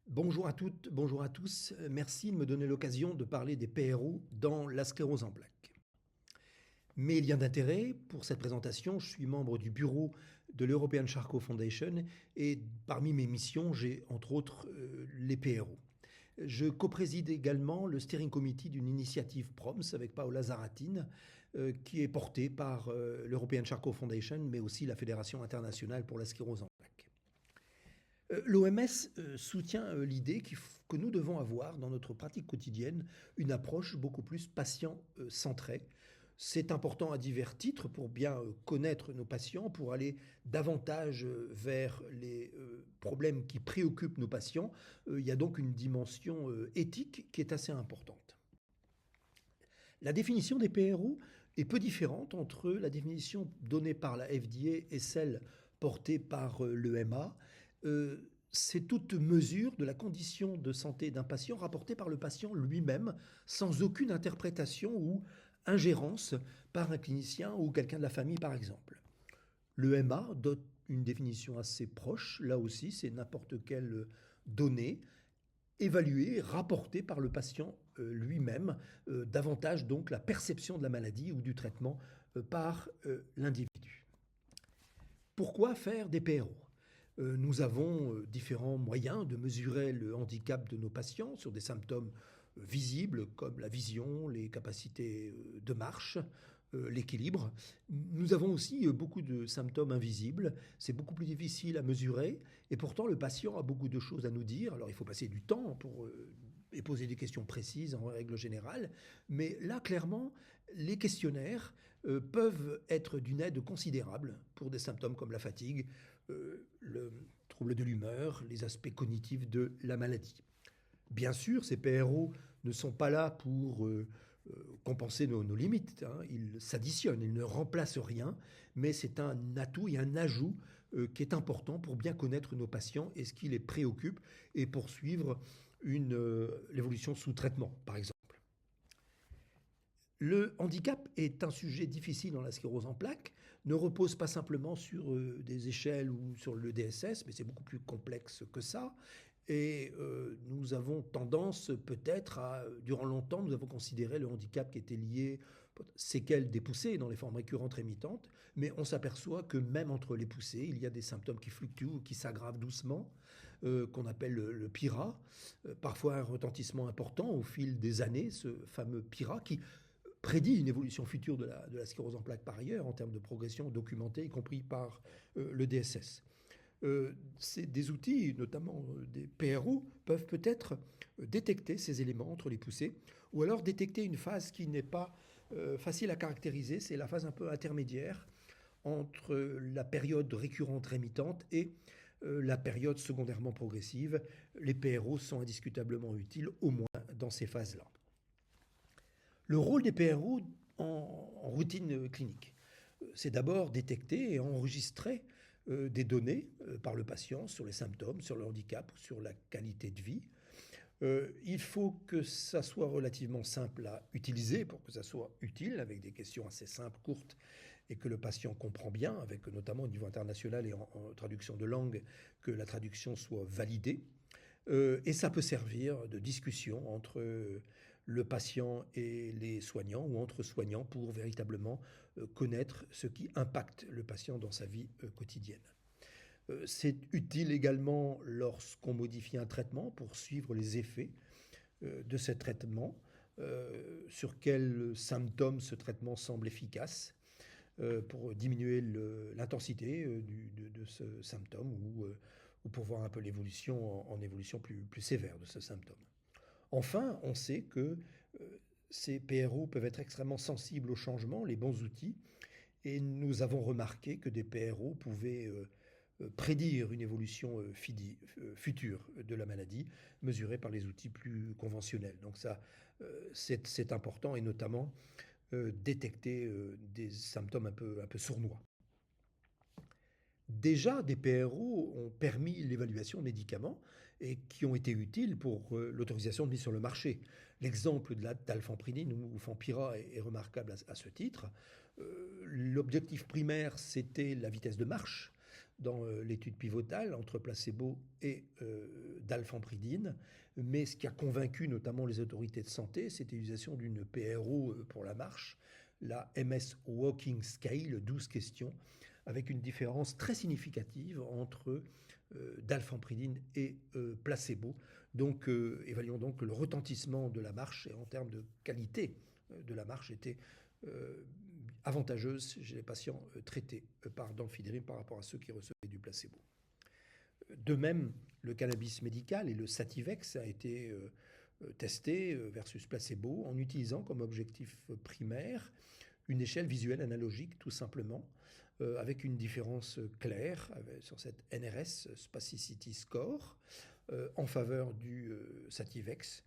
Bonjour à toutes, bonjour à tous. Merci de me donner l'occasion de parler des PRO dans la sclérose en plaques. Mes liens d'intérêt pour cette présentation, je suis membre du bureau de l'European Charcot Foundation et parmi mes missions, j'ai entre autres les PRO. Je co-préside également le steering committee d'une initiative PROMS avec Paola Zaratine qui est portée par l'European Charcot Foundation mais aussi la Fédération internationale pour la sclérose en plaques. L'OMS soutient l'idée que nous devons avoir dans notre pratique quotidienne une approche beaucoup plus patient-centrée. C'est important à divers titres pour bien connaître nos patients, pour aller davantage vers les problèmes qui préoccupent nos patients. Il y a donc une dimension éthique qui est assez importante. La définition des PRO est peu différente entre la définition donnée par la FDA et celle portée par l'EMA. C'est toute mesure de la condition de santé d'un patient rapportée par le patient lui-même, sans aucune interprétation ou ingérence par un clinicien ou quelqu'un de la famille, par exemple. L'EMA donne une définition assez proche, là aussi, c'est n'importe quelle donnée évaluée, rapportée par le patient lui-même, davantage donc la perception de la maladie ou du traitement par l'individu. Pourquoi faire des PRO ? Nous avons différents moyens de mesurer le handicap de nos patients sur des symptômes visibles comme la vision, les capacités de marche, l'équilibre. Nous avons aussi beaucoup de symptômes invisibles. C'est beaucoup plus difficile à mesurer et pourtant le patient a beaucoup de choses à nous dire. Alors il faut passer du temps pour et poser des questions précises en règle générale. Mais là, clairement, les questionnaires peuvent être d'une aide considérable pour des symptômes comme la fatigue, le trouble de l'humeur, les aspects cognitifs de la maladie. Bien sûr, ces PRO ne sont pas là pour compenser nos limites. Hein. Ils s'additionnent, ils ne remplacent rien, mais c'est un atout et un ajout qui est important pour bien connaître nos patients et ce qui les préoccupe et poursuivre l'évolution sous traitement, par exemple. Le handicap est un sujet difficile dans la sclérose en plaques, ne repose pas simplement sur des échelles ou sur le DSS, mais c'est beaucoup plus complexe que ça. Et nous avons tendance peut-être à, durant longtemps, nous avons considéré le handicap qui était lié aux séquelles des poussées dans les formes récurrentes rémitantes, mais on s'aperçoit que même entre les poussées, il y a des symptômes qui fluctuent, qui s'aggravent doucement, qu'on appelle le PIRA, parfois un retentissement important au fil des années, ce fameux PIRA qui prédit une évolution future de la sclérose en plaques par ailleurs, en termes de progression documentée, y compris par le DSS. Des outils, notamment des PRO, peuvent peut-être détecter ces éléments entre les poussées, ou alors détecter une phase qui n'est pas facile à caractériser, c'est la phase un peu intermédiaire entre la période récurrente rémitante et la période secondairement progressive. Les PRO sont indiscutablement utiles, au moins dans ces phases-là. Le rôle des PRO en routine clinique, c'est d'abord détecter et enregistrer des données par le patient sur les symptômes, sur le handicap, sur la qualité de vie. Il faut que ça soit relativement simple à utiliser pour que ça soit utile, avec des questions assez simples, courtes, et que le patient comprend bien, avec notamment au niveau international et en traduction de langue, que la traduction soit validée. Et ça peut servir de discussion entre le patient et les soignants ou entre soignants pour véritablement connaître ce qui impacte le patient dans sa vie quotidienne. C'est utile également lorsqu'on modifie un traitement pour suivre les effets de ce traitement, sur quels symptômes ce traitement semble efficace pour diminuer l'intensité de ce symptôme ou pour voir un peu l'évolution en évolution plus sévère de ce symptôme. Enfin, on sait que ces PRO peuvent être extrêmement sensibles aux changements, les bons outils, et nous avons remarqué que des PRO pouvaient prédire une évolution future de la maladie, mesurée par les outils plus conventionnels. Donc ça, c'est important, et notamment détecter des symptômes un peu sournois. Déjà, des PRO ont permis l'évaluation de médicaments et qui ont été utiles pour l'autorisation de mise sur le marché. L'exemple de d'alfampridine ou Fampira est remarquable à ce titre. L'objectif primaire, c'était la vitesse de marche. dans l'étude pivotale entre placebo et dalfampridine. Mais ce qui a convaincu notamment les autorités de santé, c'était l'utilisation d'une PRO pour la marche, la MS Walking Scale, 12 questions, avec une différence très significative entre dalfampridine et placebo. Donc, évaluons donc que le retentissement de la marche et en termes de qualité de la marche était avantageuse chez les patients traités par d'amphétamine par rapport à ceux qui recevaient du placebo. De même, le cannabis médical et le Sativex a été testé versus placebo en utilisant comme objectif primaire une échelle visuelle analogique tout simplement, avec une différence claire sur cette NRS, Spasticity Score, en faveur du Sativex.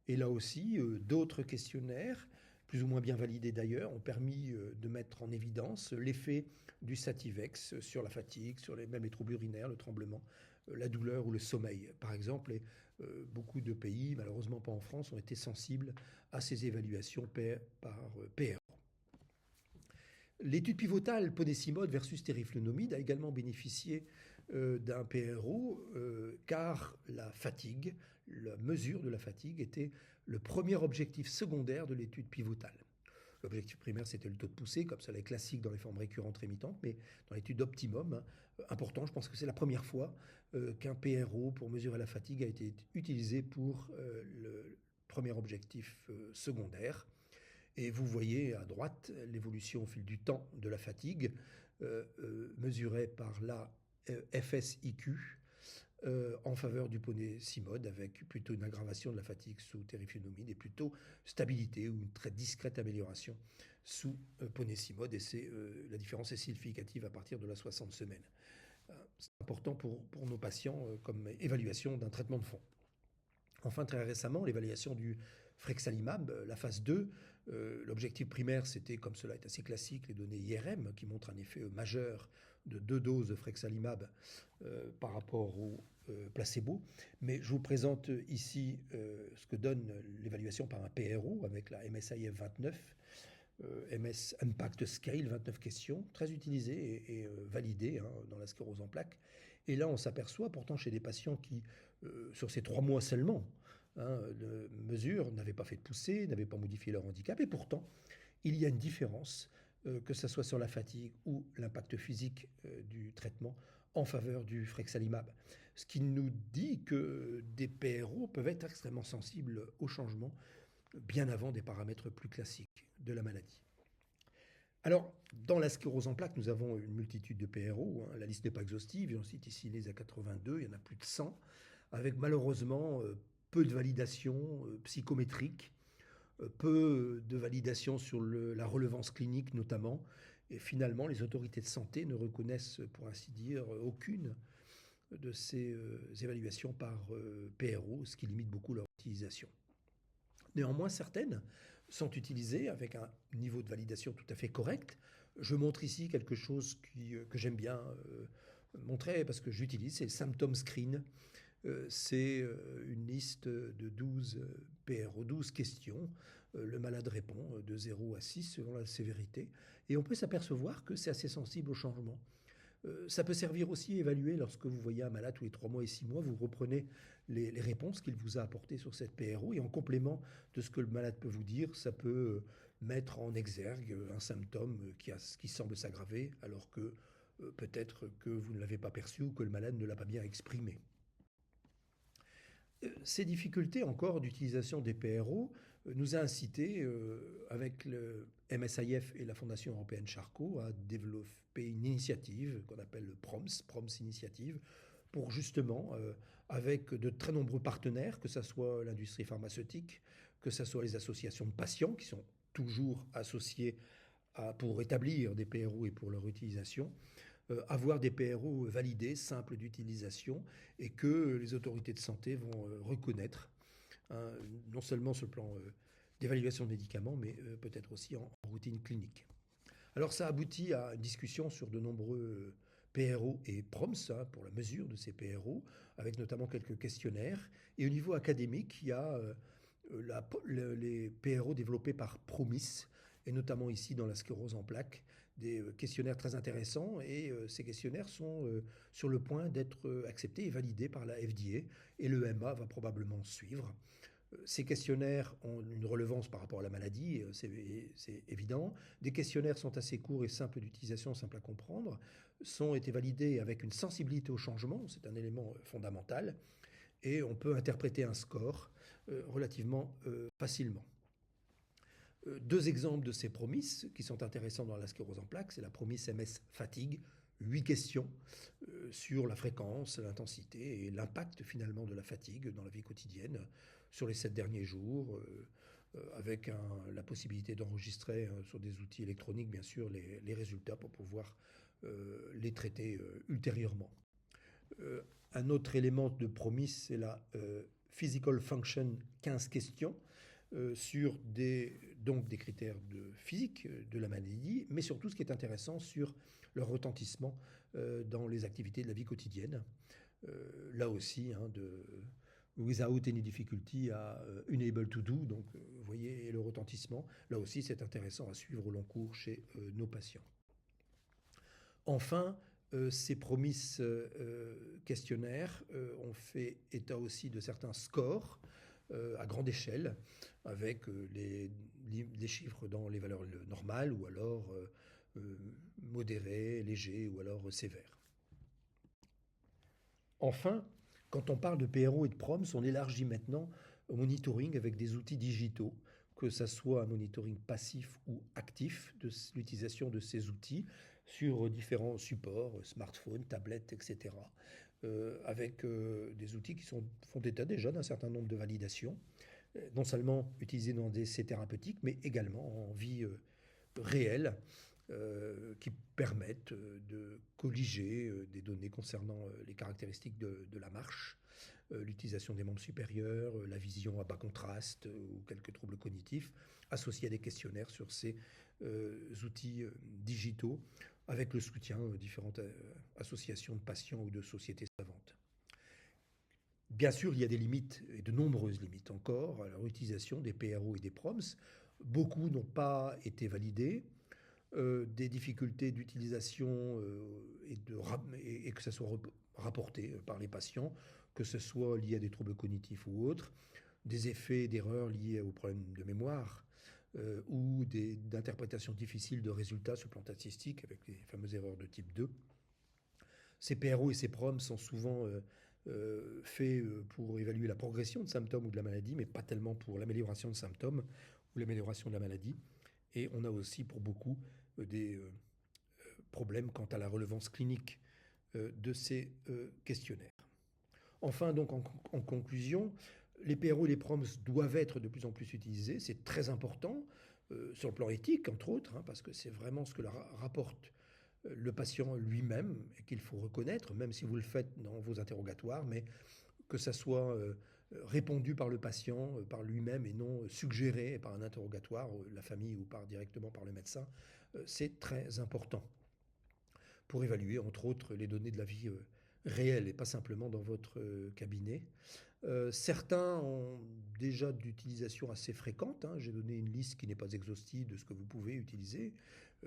Et là aussi, d'autres questionnaires, plus ou moins bien validés d'ailleurs, ont permis de mettre en évidence l'effet du Sativex sur la fatigue, sur même les troubles urinaires, le tremblement, la douleur ou le sommeil. Par exemple, beaucoup de pays, malheureusement pas en France, ont été sensibles à ces évaluations par PRO. L'étude pivotale ponésimode versus terriflunomide a également bénéficié d'un PRO car la fatigue, la mesure de la fatigue était le premier objectif secondaire de l'étude pivotale. L'objectif primaire, c'était le taux de poussée, comme ça l'est classique dans les formes récurrentes rémitantes, mais dans l'étude optimum, important, je pense que c'est la première fois qu'un PRO pour mesurer la fatigue a été utilisé pour le premier objectif secondaire. Et vous voyez à droite l'évolution au fil du temps de la fatigue, mesurée par la FSIQ, en faveur du ponésimode, avec plutôt une aggravation de la fatigue sous terriflunomide et plutôt stabilité ou une très discrète amélioration sous ponésimode. Et la différence est significative à partir de la 60 semaines. C'est important pour nos patients comme évaluation d'un traitement de fond. Enfin, très récemment, l'évaluation du frexalimab, la phase 2, l'objectif primaire, c'était, comme cela est assez classique, les données IRM qui montrent un effet majeur de 2 doses de frexalimab par rapport au placebo. Mais je vous présente ici ce que donne l'évaluation par un PRO avec la MSIF 29, MS Impact Scale, 29 questions, très utilisées et validées dans la sclérose en plaques. Et là, on s'aperçoit pourtant chez des patients qui, sur ces 3 mois seulement, de mesure, n'avaient pas fait de poussée, n'avaient pas modifié leur handicap, et pourtant, il y a une différence, que ce soit sur la fatigue ou l'impact physique du traitement en faveur du frexalimab. Ce qui nous dit que des PRO peuvent être extrêmement sensibles au changement bien avant des paramètres plus classiques de la maladie. Alors, dans la sclérose en plaques, nous avons une multitude de PRO. La liste n'est pas exhaustive, j'en cite ici les A82, il y en a plus de 100, avec malheureusement peu de validation psychométrique, peu de validation sur la relevance clinique notamment, et finalement les autorités de santé ne reconnaissent pour ainsi dire aucune de ces évaluations par PRO, ce qui limite beaucoup leur utilisation. Néanmoins, certaines sont utilisées avec un niveau de validation tout à fait correct. Je montre ici quelque chose que j'aime bien montrer parce que j'utilise, c'est le Symptom Screen. C'est une liste de 12 PRO, 12 questions. Le malade répond de 0 à 6 selon la sévérité. Et on peut s'apercevoir que c'est assez sensible au changement. Ça peut servir aussi à évaluer lorsque vous voyez un malade tous les 3 mois et 6 mois, vous reprenez les réponses qu'il vous a apportées sur cette PRO et en complément de ce que le malade peut vous dire, ça peut mettre en exergue un symptôme qui semble s'aggraver alors que peut-être que vous ne l'avez pas perçu ou que le malade ne l'a pas bien exprimé. Ces difficultés encore d'utilisation des PRO nous a incité, avec le MSIF et la Fondation européenne Charcot, à développer une initiative qu'on appelle le PROMS Initiative, pour justement, avec de très nombreux partenaires, que ce soit l'industrie pharmaceutique, que ce soit les associations de patients qui sont toujours associées pour établir des PRO et pour leur utilisation, avoir des PRO validés, simples d'utilisation, et que les autorités de santé vont reconnaître, non seulement sur le plan d'évaluation de médicaments, mais peut-être aussi en routine clinique. Alors ça aboutit à une discussion sur de nombreux PRO et PROMS pour la mesure de ces PRO, avec notamment quelques questionnaires. Et au niveau académique, il y a les PRO développés par PROMIS, et notamment ici dans la sclérose en plaques, des questionnaires très intéressants et ces questionnaires sont sur le point d'être acceptés et validés par la FDA et l'EMA va probablement suivre. Ces questionnaires ont une relevance par rapport à la maladie, c'est évident. Des questionnaires sont assez courts et simples d'utilisation, simples à comprendre, sont été validés avec une sensibilité au changement, c'est un élément fondamental, et on peut interpréter un score relativement facilement. Deux exemples de ces promises qui sont intéressants dans la sclérose en plaques, c'est la promisse MS fatigue, 8 questions sur la fréquence, l'intensité et l'impact finalement de la fatigue dans la vie quotidienne sur les 7 derniers jours, avec la possibilité d'enregistrer sur des outils électroniques bien sûr les résultats pour pouvoir les traiter ultérieurement. Un autre élément de promisse, c'est la Physical Function 15 questions sur donc des critères de physique de la maladie, mais surtout ce qui est intéressant sur leur retentissement dans les activités de la vie quotidienne. Là aussi, de without any difficulty à unable to do, donc vous voyez le retentissement. Là aussi, c'est intéressant à suivre au long cours chez nos patients. Enfin, ces promises questionnaires ont fait état aussi de certains scores à grande échelle, avec les chiffres dans les valeurs normales ou alors modérés, légers ou alors sévères. Enfin, quand on parle de PRO et de PROMS, on élargit maintenant au monitoring avec des outils digitaux, que ce soit un monitoring passif ou actif de l'utilisation de ces outils sur différents supports, smartphones, tablettes, etc. Avec des outils qui font état déjà d'un certain nombre de validations, non seulement utilisés dans des essais thérapeutiques, mais également en vie réelle, qui permettent de colliger des données concernant les caractéristiques de la marche, l'utilisation des membres supérieurs, la vision à bas contraste ou quelques troubles cognitifs, associés à des questionnaires sur ces outils digitaux, avec le soutien de différentes associations de patients ou de sociétés savantes. Bien sûr, il y a des limites, et de nombreuses limites encore, à leur utilisation des PRO et des PROMS. Beaucoup n'ont pas été validés. Des difficultés d'utilisation et que ça soit rapporté par les patients, que ce soit lié à des troubles cognitifs ou autres, des effets d'erreurs liés aux problèmes de mémoire ou d'interprétations difficiles de résultats sur plan statistique avec les fameuses erreurs de type 2. Ces PRO et ces PROM sont souvent faits pour évaluer la progression de symptômes ou de la maladie, mais pas tellement pour l'amélioration de symptômes ou l'amélioration de la maladie. Et on a aussi pour beaucoup des problèmes quant à la relevance clinique de ces questionnaires. Enfin, donc en conclusion, les PRO et les PROMS doivent être de plus en plus utilisés. C'est très important sur le plan éthique, entre autres, parce que c'est vraiment ce que rapporte le patient lui-même et qu'il faut reconnaître, même si vous le faites dans vos interrogatoires, mais que ça soit répondu par le patient, par lui-même et non suggéré par un interrogatoire, la famille ou directement par le médecin, c'est très important pour évaluer, entre autres, les données de la vie réelle et pas simplement dans votre cabinet. Certains ont déjà d'utilisation assez fréquente. J'ai donné une liste qui n'est pas exhaustive de ce que vous pouvez utiliser,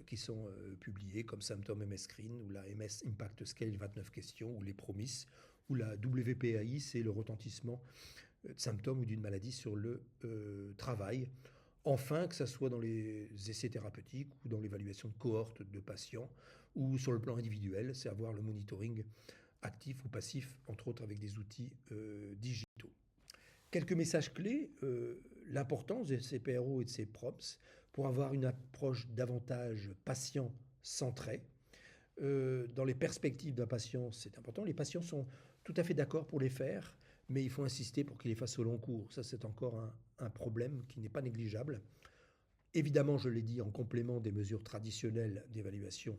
qui sont publiés comme Symptom MS Screen ou la MS Impact Scale 29 questions ou les PROMIS ou la WPAI, c'est le retentissement de symptômes ou d'une maladie sur le travail. Enfin, que ce soit dans les essais thérapeutiques ou dans l'évaluation de cohortes de patients ou sur le plan individuel, c'est avoir le monitoring actif ou passif, entre autres avec des outils digitaux. Quelques messages clés, l'importance de ces PRO et de ces PROMS pour avoir une approche davantage patient-centrée. Dans les perspectives d'un patient, c'est important. Les patients sont tout à fait d'accord pour les faire, mais il faut insister pour qu'ils les fassent au long cours. Ça, c'est encore un problème qui n'est pas négligeable. Évidemment, je l'ai dit, en complément des mesures traditionnelles d'évaluation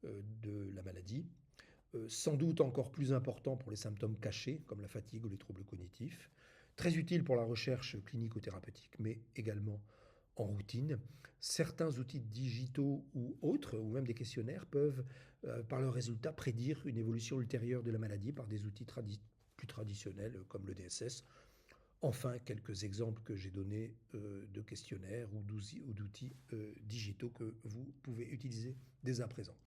de la maladie. Sans doute encore plus important pour les symptômes cachés, comme la fatigue ou les troubles cognitifs. Très utile pour la recherche clinico-thérapeutique, mais également en routine. Certains outils digitaux ou autres, ou même des questionnaires, peuvent, par leurs résultats, prédire une évolution ultérieure de la maladie par des outils plus traditionnels comme le DSS. Enfin, quelques exemples que j'ai donnés de questionnaires ou d'outils digitaux que vous pouvez utiliser dès à présent.